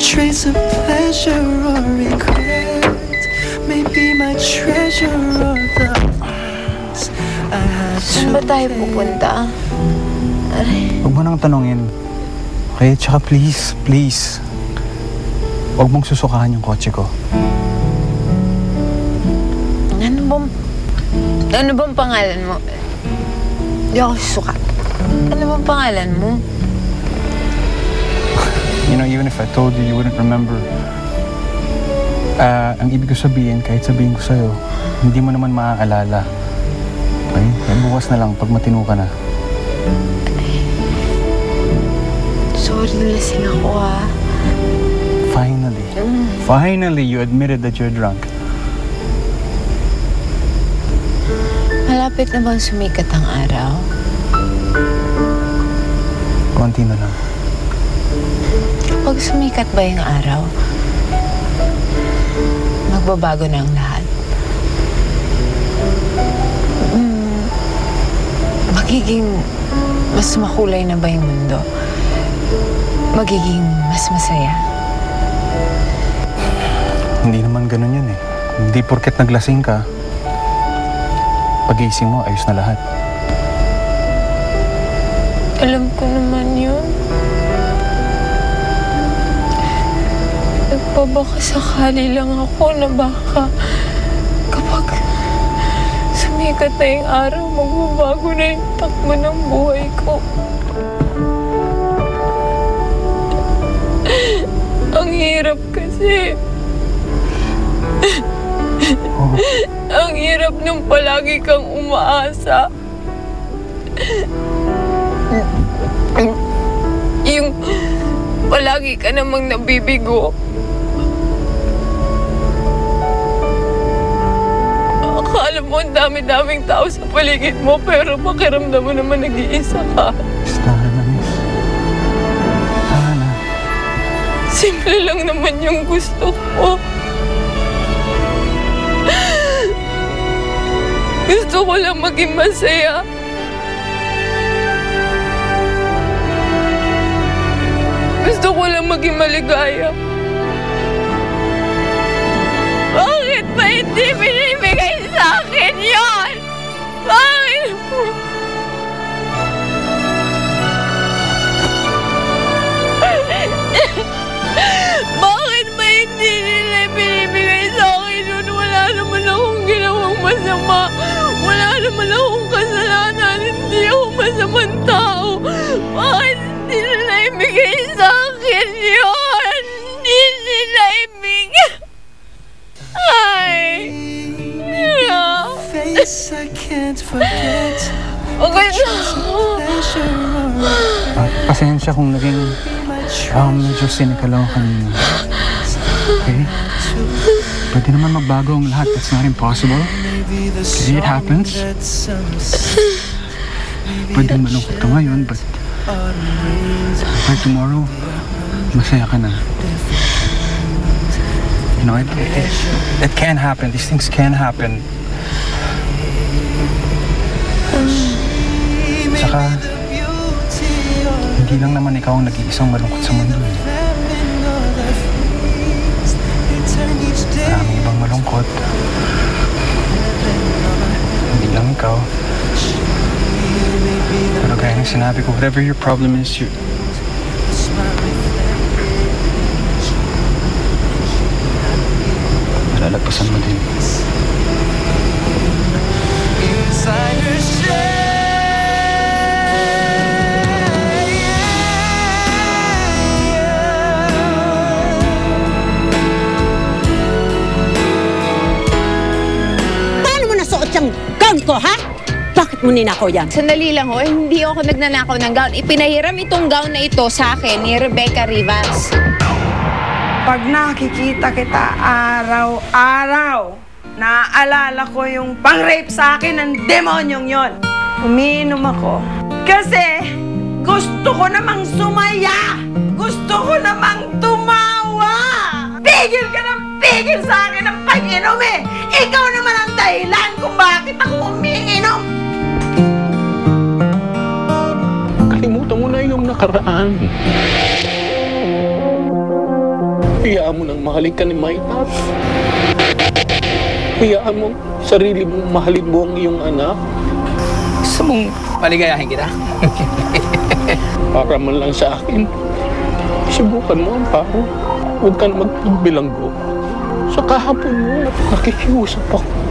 trace of pleasure or regret may be my treasure or the things I had to Saan ba tayo pupunta? Aray. Huwag mo nang tanongin. Okay? Tsaka please, please. Huwag mong susukahan yung kotse ko. Ano bang pangalan mo? Di ako susukat. Ano bang pangalan mo? You know, even if I told you, you wouldn't remember. Ang ibig ko sabihin, kahit sabihin ko sa'yo, hindi mo naman maaalala. Okay? Kaya bukas na lang pag matino ka na. Sorry, lasing ako Finally. Finally, you admitted that you're drunk. Malapit na bang sumikat ang araw? Konti na lang. Pag sumikat ba yung araw, magbabago na ang lahat. Magiging mas makulay na ba yung mundo? Magiging mas masaya? Hindi naman ganun yun eh. Hindi porket naglasing ka, pag-iising mo, ayos na lahat. Alam ko naman yun. Nagpabaka sakali lang ako na baka kapag sumikat na yung araw, magbabago na yung takbo ng buhay ko. Ang hirap kasi. Ang hirap nung palagi kang umaasa. Yung palagi ka namang nabibigo. Akala mo ang dami-daming tao sa paligid mo, pero pakiramdam mo naman nag-iisa ka. Sana na, miss. Sana. Simple lang naman yung gusto ko. Gusto ko lang maging masaya. Gusto ko lang maging maligaya. Bakit ba hindi binibigay sa akin yun? Bakit? Bakit ba hindi nila binibigay sa akin yun? Wala naman akong ginawang masama. Wala naman akong kasalanan. Hindi ako masamang tao. Bakit hindi nila ibigay sa akin yun? Hindi nila ibigay. Ay. face I can't forget. Okay na. Pasensya kung naging medyo cynical ako kanina. Okay? Pwede naman magbago ang lahat. That's not impossible. Okay, it happens. Pwede malungkot ka ngayon, but by tomorrow, masaya ka na. You know, it can happen. These things can happen. Saka, hindi lang naman ikaw ang nag-iisang malungkot sa mundo. Maraming ibang malungkot. Hindi lang ikaw. Pero gaya ng sinabi ko, whatever your problem is, malalagpasan mo din. Paano mo nasuot yung gown ko, ha? Bakit mo ninakaw yan? Sandali lang ho, hindi ako nagnanakaw ng gown. Ipinahiram itong gown na ito sa akin ni Rebecca Rivas. Pag nakikita kita araw-araw, naaalala ko yung pang-rape sa akin ng demonyong yon. Umiinom ako. Kasi gusto ko namang sumaya! Gusto ko namang tumawa! Pigil ka ng pigil sa akin ng pag-inom eh! Ikaw naman ang dahilan kung bakit ako umiinom! Kalimutan mo na yung nakaraan. Hayaan mo nang mahalin ka ni Maynard. Hayaan mo sarili mong mahalin mo ang iyong anak. Gusto mong paligayahin kita? Para man lang sa akin. Subukan mo ang paro. Huwag ka na magpagbilanggo. Sa kahapon mo, nakikiusap ako.